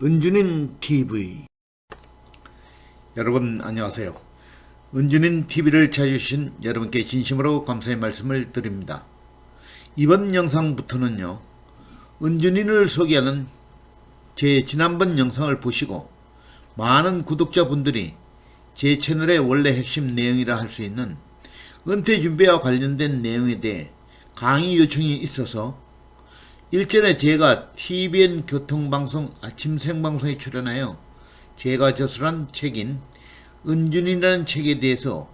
은준인 TV. 여러분 안녕하세요. 은준인 TV를 찾아주신 여러분께 진심으로 감사의 말씀을 드립니다. 이번 영상부터는요, 은준인을 소개하는 제 지난번 영상을 보시고 많은 구독자분들이 제 채널의 원래 핵심 내용이라 할 수 있는 은퇴 준비와 관련된 내용에 대해 강의 요청이 있어서 일전에 제가 TVN 교통방송 아침 생방송에 출연하여 제가 저술한 책인 은준이라는 책에 대해서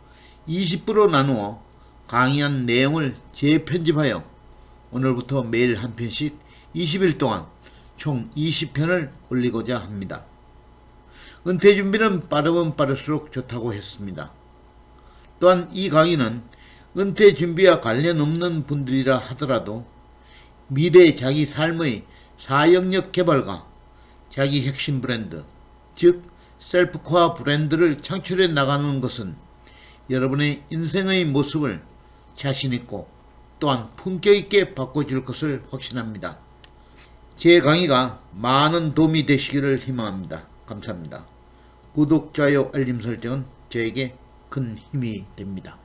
20부로 나누어 강의한 내용을 재편집하여 오늘부터 매일 한 편씩 20일 동안 총 20편을 올리고자 합니다. 은퇴 준비는 빠르면 빠를수록 좋다고 했습니다. 또한 이 강의는 은퇴 준비와 관련 없는 분들이라 하더라도 미래 자기 삶의 4영역 개발과 자기 핵심 브랜드, 즉 셀프코어 브랜드를 창출해 나가는 것은 여러분의 인생의 모습을 자신있고 또한 품격있게 바꿔줄 것을 확신합니다. 제 강의가 많은 도움이 되시기를 희망합니다. 감사합니다. 구독, 좋아요, 알림 설정은 저에게 큰 힘이 됩니다.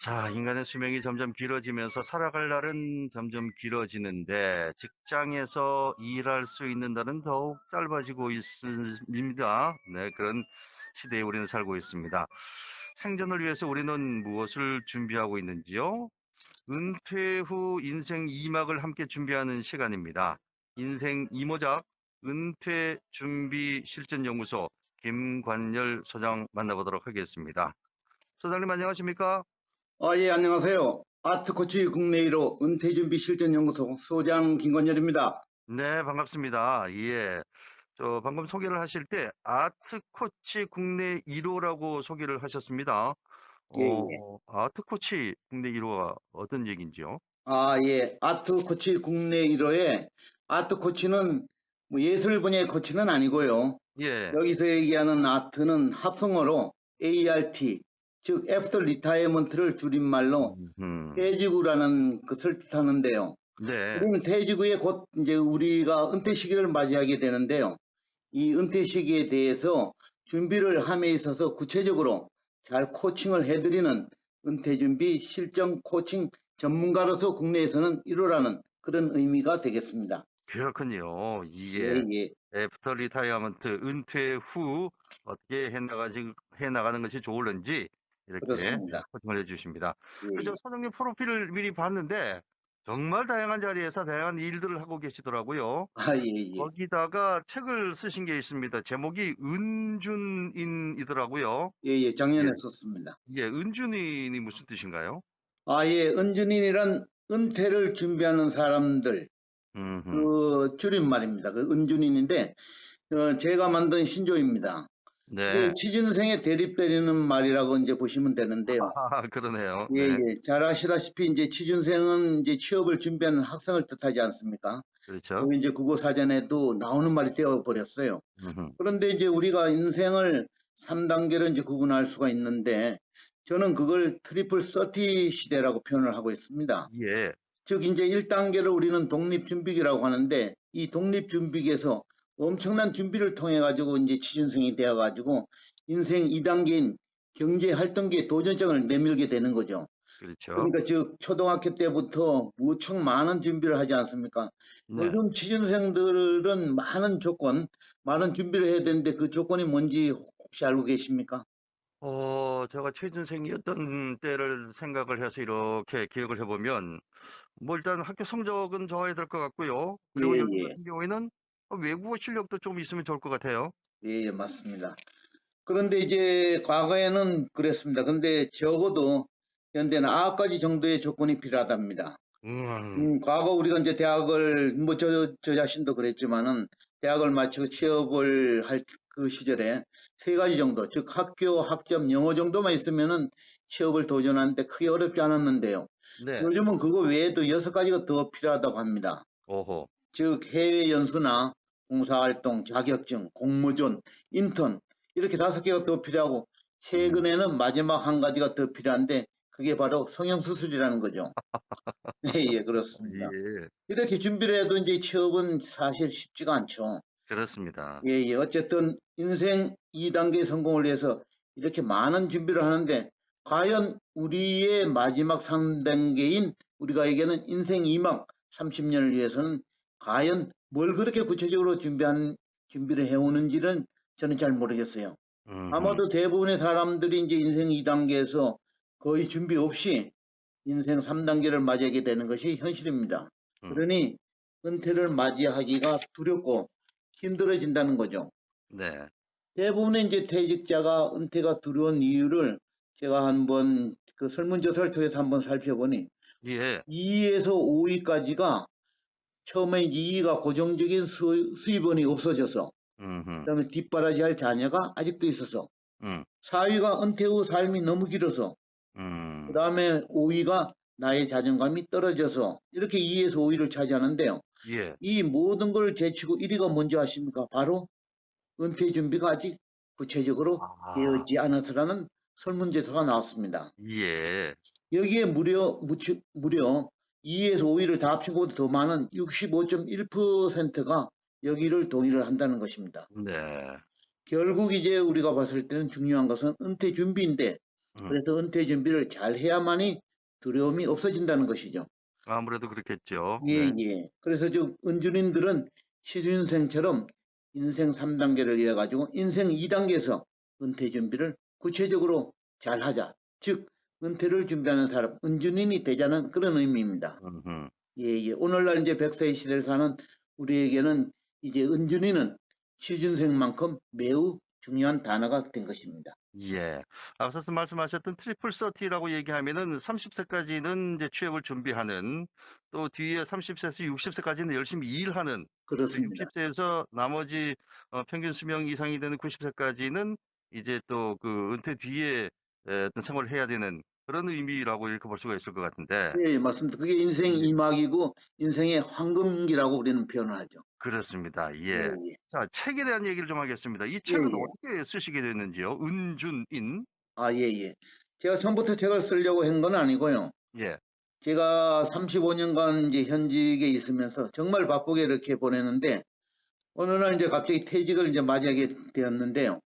자, 인간의 수명이 점점 길어지면서 살아갈 날은 점점 길어지는데 직장에서 일할 수 있는 날은 더욱 짧아지고 있습니다. 네, 그런 시대에 우리는 살고 있습니다. 생존을 위해서 우리는 무엇을 준비하고 있는지요? 은퇴 후 인생 2막을 함께 준비하는 시간입니다. 인생 2모작 은퇴 준비 실전연구소 김관열 소장 만나보도록 하겠습니다. 소장님 안녕하십니까? 예, 안녕하세요. 아트코치 국내 1호 은퇴준비 실전연구소 소장 김건열입니다. 네, 반갑습니다. 예. 방금 소개를 하실 때 아트 코치 국내 1호라고 소개를 하셨습니다. 예, 예. 아트 코치 국내 1호가 어떤 얘기인지요? 예. 아트코치 국내 1호에 아트코치는 뭐 예술 분야의 코치는 아니고요. 예. 여기서 얘기하는 아트는 합성어로 ART, 즉 애프터 리타이어먼트를 줄임말로 음. 퇴직후라는 것을 뜻하는데요. 네. 우리는 퇴직 후에 곧 이제 우리가 은퇴 시기를 맞이하게 되는데요. 이 은퇴 시기에 대해서 준비를 함에 있어서 구체적으로 잘 코칭을 해드리는 은퇴 준비 실전 코칭 전문가로서 국내에서는 1호라는 그런 의미가 되겠습니다. 그렇군요. 예, 이게 예, 애프터 리타이어먼트 은퇴 후 어떻게 해나가는 것이 좋을는지 이렇게 그렇습니다. 코칭을 해주십니다. 예, 그죠? 예. 선생님 프로필을 미리 봤는데 정말 다양한 자리에서 다양한 일들을 하고 계시더라고요. 예, 예. 거기다가 책을 쓰신 게 있습니다. 제목이 은준인이더라고요. 예, 예. 작년에 예, 썼습니다. 예, 은준인이 무슨 뜻인가요? 예. 은준인이란 은퇴를 준비하는 사람들, 음, 그 줄임말입니다. 그 은준인인데, 제가 만든 신조입니다. 네. 취준생의 대립되는 말이라고 이제 보시면 되는데요. 그러네요. 예, 네, 예. 잘 아시다시피 이제 취준생은 이제 취업을 준비하는 학생을 뜻하지 않습니까? 그렇죠. 그리고 이제 국어사전에도 나오는 말이 되어 버렸어요. 음, 그런데 이제 우리가 인생을 3단계로 이제 구분할 수가 있는데 저는 그걸 트리플 서티 시대라고 표현을 하고 있습니다. 예, 즉 이제 1단계를 우리는 독립준비기라고 하는데 이 독립준비기에서 엄청난 준비를 통해 가지고 이제 취준생이 되어 가지고 인생 2단계인 경제활동기에 도전장을 내밀게 되는 거죠. 그렇죠. 그러니까 즉 초등학교 때부터 무척 많은 준비를 하지 않습니까? 네. 요즘 취준생들은 많은 조건, 많은 준비를 해야 되는데 그 조건이 뭔지 혹시 알고 계십니까? 제가 취준생이었던 때를 생각을 해서 이렇게 기억을 해보면, 뭐 일단 학교 성적은 좋아야 될 것 같고요. 예, 그리고 요즘 예, 같은 경우에는 외국어 실력도 좀 있으면 좋을 것 같아요. 예, 예, 맞습니다. 그런데 이제 과거에는 그랬습니다. 근데 적어도 현대는 9가지 정도의 조건이 필요하답니다. 음, 과거 우리가 이제 대학을, 뭐 저 자신도 그랬지만은 대학을 마치고 취업을 할 그 시절에 3가지 정도, 즉 학교, 학점, 영어 정도만 있으면은 취업을 도전하는데 크게 어렵지 않았는데요. 네. 요즘은 그거 외에도 6가지가 더 필요하다고 합니다. 오호. 즉 해외 연수나 봉사활동, 자격증, 공모전, 인턴 이렇게 5개가 더 필요하고 최근에는 마지막 한 가지가 더 필요한데 그게 바로 성형수술이라는 거죠. 네, 예, 그렇습니다. 예, 이렇게 준비를 해도 이제 취업은 사실 쉽지가 않죠. 그렇습니다. 예, 예. 어쨌든 인생 2단계 성공을 위해서 이렇게 많은 준비를 하는데 과연 우리의 마지막 3단계인 우리가 얘기하는 인생 2막 30년을 위해서는 과연 뭘 그렇게 구체적으로 준비를 해오는지는 저는 잘 모르겠어요. 음흠, 아마도 대부분의 사람들이 이제 인생 2단계에서 거의 준비 없이 인생 3단계를 맞이하게 되는 것이 현실입니다. 음, 그러니 은퇴를 맞이하기가 두렵고 힘들어진다는 거죠. 네, 대부분의 이제 퇴직자가 은퇴가 두려운 이유를 제가 한번 그 설문조사를 통해서 한번 살펴보니 예, 2위에서 5위까지가 처음에 2위가 고정적인 수입원이 없어져서 음흠, 그다음에 뒷바라지할 자녀가 아직도 있어서 음, 4위가 은퇴 후 삶이 너무 길어서 그 음, 다음에 5위가 나의 자존감이 떨어져서 이렇게 2위에서 5위를 차지하는데요. 예, 이 모든 걸 제치고 1위가 뭔지 아십니까? 바로 은퇴 준비가 아직 구체적으로 아, 되어있지 않아서라는 설문조사가 나왔습니다. 예, 여기에 무려 2위에서 5위를 다 합친 것보다 더 많은 65.1%가 여기를 동의를 한다는 것입니다. 네, 결국 이제 우리가 봤을 때는 중요한 것은 은퇴 준비인데 음, 그래서 은퇴 준비를 잘 해야만이 두려움이 없어진다는 것이죠. 아무래도 그렇겠죠. 예, 네, 예. 그래서 저 은둔인들은 시준생처럼 인생 3단계를 이어가지고 인생 2단계에서 은퇴 준비를 구체적으로 잘 하자. 즉, 은퇴를 준비하는 사람, 은둔인이 되자는 그런 의미입니다. 음흠, 예, 예. 오늘날 이제 100세의 시대를 사는 우리에게는 이제 은둔이는 취준생만큼 매우 중요한 단어가 된 것입니다. 예. 앞서서 말씀하셨던 트리플 서티라고 얘기하면은 30세까지는 이제 취업을 준비하는 또 뒤에 30세에서 60세까지는 열심히 일하는 또 그렇습니다. 60세에서 나머지 평균 수명 이상이 되는 90세까지는 이제 또 그 은퇴 뒤에 어떤 생활을 해야 되는 그런 의미라고 이렇게 볼 수가 있을 것 같은데 예, 예, 맞습니다. 그게 인생 예. 2막이고 인생의 황금기라고 우리는 표현을 하죠. 그렇습니다. 예, 예. 예. 자, 책에 대한 얘기를 좀 하겠습니다. 이 예, 책은 예. 어떻게 쓰시게 됐는지요? 은준인? 아, 예, 예. 제가 처음부터 책을 쓰려고 한 건 아니고요. 예. 제가 35년간 이제 현직에 있으면서 정말 바쁘게 이렇게 보내는데 어느 날 이제 갑자기 퇴직을 이제 맞이하게 되었는데요.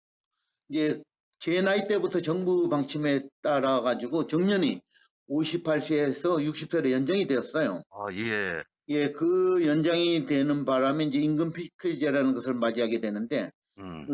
이제 제 나이 때부터 정부 방침에 따라 가지고 정년이 58세에서 60세로 연장이 되었어요. 아, 예. 예, 그 연장이 되는 바람에 이제 임금 피크제라는 것을 맞이하게 되는데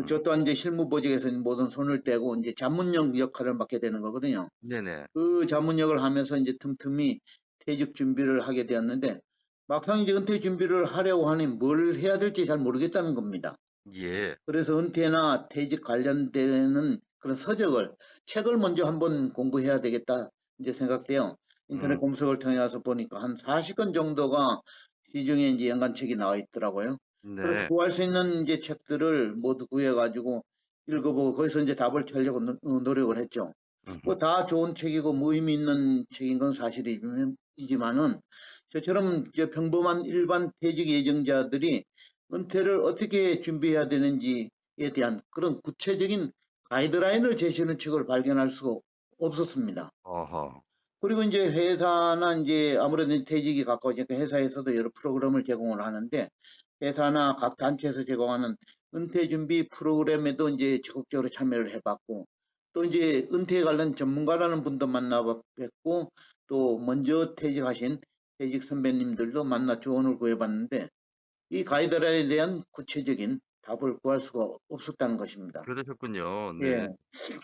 저 음. 또한 이제 실무보직에서 모든 손을 떼고 이제 자문역 역할을 맡게 되는 거거든요. 네네. 그 자문역을 하면서 이제 틈틈이 퇴직 준비를 하게 되었는데 막상 이제 은퇴 준비를 하려고 하니 뭘 해야 될지 잘 모르겠다는 겁니다. 예. 그래서 은퇴나 퇴직 관련되는 그런 서적을 책을 먼저 한번 공부해야 되겠다 이제 생각돼요. 인터넷 음. 검색을 통해서 보니까 한 40권 정도가 시중에 이제 연간책이 나와 있더라고요. 그래서 네. 구할 수 있는 이제 책들을 모두 구해가지고 읽어보고 거기서 이제 답을 찾려고 노력을 했죠. 뭐 음흠. 다 좋은 책이고 뭐 의미 있는 책인 건 사실이지만은 저처럼 이제 평범한 일반 퇴직 예정자들이 은퇴를 어떻게 준비해야 되는지에 대한 그런 구체적인 가이드라인을 제시하는 책을 발견할 수가 없었습니다. 어허. 그리고 이제 회사나 이제 아무래도 퇴직이 가까워지니까 회사에서도 여러 프로그램을 제공을 하는데 회사나 각 단체에서 제공하는 은퇴 준비 프로그램에도 이제 적극적으로 참여를 해봤고 또 이제 은퇴에 관련 전문가라는 분도 만나뵙고 또 먼저 퇴직하신 퇴직 선배님들도 만나 조언을 구해봤는데 이 가이드라인에 대한 구체적인 답을 구할 수가 없었다는 것입니다. 그러셨군요. 예. 네.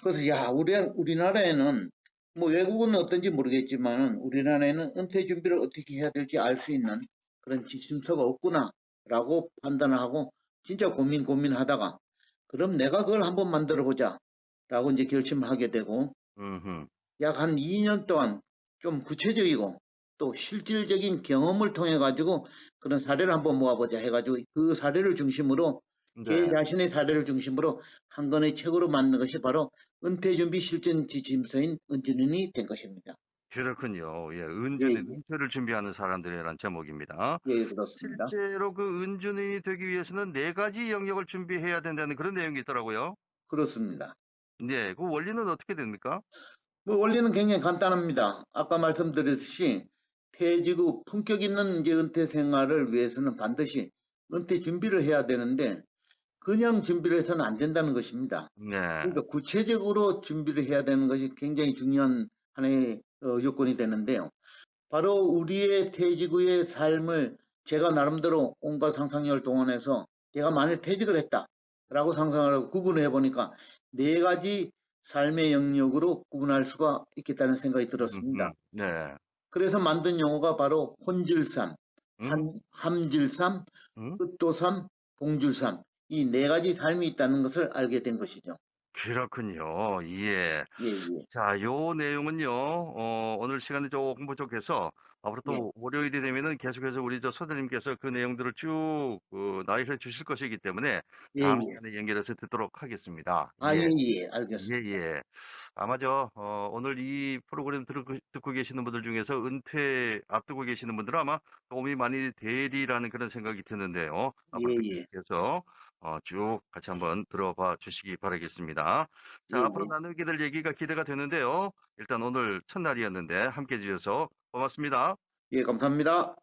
그래서 야, 우리나라에는 뭐 외국은 어떤지 모르겠지만 우리나라에는 은퇴 준비를 어떻게 해야 될지 알 수 있는 그런 지침서가 없구나라고 판단을 하고 진짜 고민하다가 그럼 내가 그걸 한번 만들어 보자라고 이제 결심을 하게 되고 음흠. 약 한 2년 동안 좀 구체적이고 또 실질적인 경험을 통해 가지고 그런 사례를 한번 모아보자 해가지고 그 사례를 중심으로 제 네. 자신의 사례를 중심으로 한 권의 책으로 만든 것이 바로 은퇴준비 실전 지침서인 은퇴는이 된 것입니다. 그렇군요. 예. 예, 은준인, 예, 은퇴를 준비하는 사람들이라는 제목입니다. 예, 그렇습니다. 실제로 그 은준인이 되기 위해서는 네 가지 영역을 준비해야 된다는 그런 내용이 있더라고요. 그렇습니다. 네, 그 원리는 어떻게 됩니까? 뭐 원리는 굉장히 간단합니다. 아까 말씀드렸듯이 퇴직 후 품격 있는 이제 은퇴 생활을 위해서는 반드시 은퇴 준비를 해야 되는데 그냥 준비를 해서는 안 된다는 것입니다. 네. 그러니까 구체적으로 준비를 해야 되는 것이 굉장히 중요한 하나의 요건이 되는데요. 바로 우리의 퇴직 후의 삶을 제가 나름대로 온갖 상상력을 동원해서 내가 만일 퇴직을 했다라고 상상을 하고 구분을 해보니까 네 가지 삶의 영역으로 구분할 수가 있겠다는 생각이 들었습니다. 네. 그래서 만든 용어가 바로 혼질삼, 음, 함질삼, 음. 끝도삼, 봉줄삼 이 네 가지 삶이 있다는 것을 알게 된 것이죠. 그렇군요. 예. 예, 예, 자, 요 내용은요, 오늘 시간이 조금 부족해서 앞으로 예, 또 월요일이 되면은 계속해서 우리 저 소장님께서 그 내용들을 쭉 나열해 주실 것이기 때문에 예, 다음 예. 시간에 연결해서 듣도록 하겠습니다. 아, 예, 예. 예, 예, 알겠습니다. 예. 아마 오늘 이 프로그램 듣고 계시는 분들 중에서 은퇴 앞두고 계시는 분들은 아마 도움이 많이 되리라는 그런 생각이 드는데요. 예, 앞으로 또 예, 계속해서 쭉 같이 한번 들어봐 주시기 바라겠습니다. 예, 자, 앞으로 예. 나누게 될 얘기가 기대가 되는데요. 일단 오늘 첫날이었는데 함께 해주셔서 고맙습니다. 예, 감사합니다.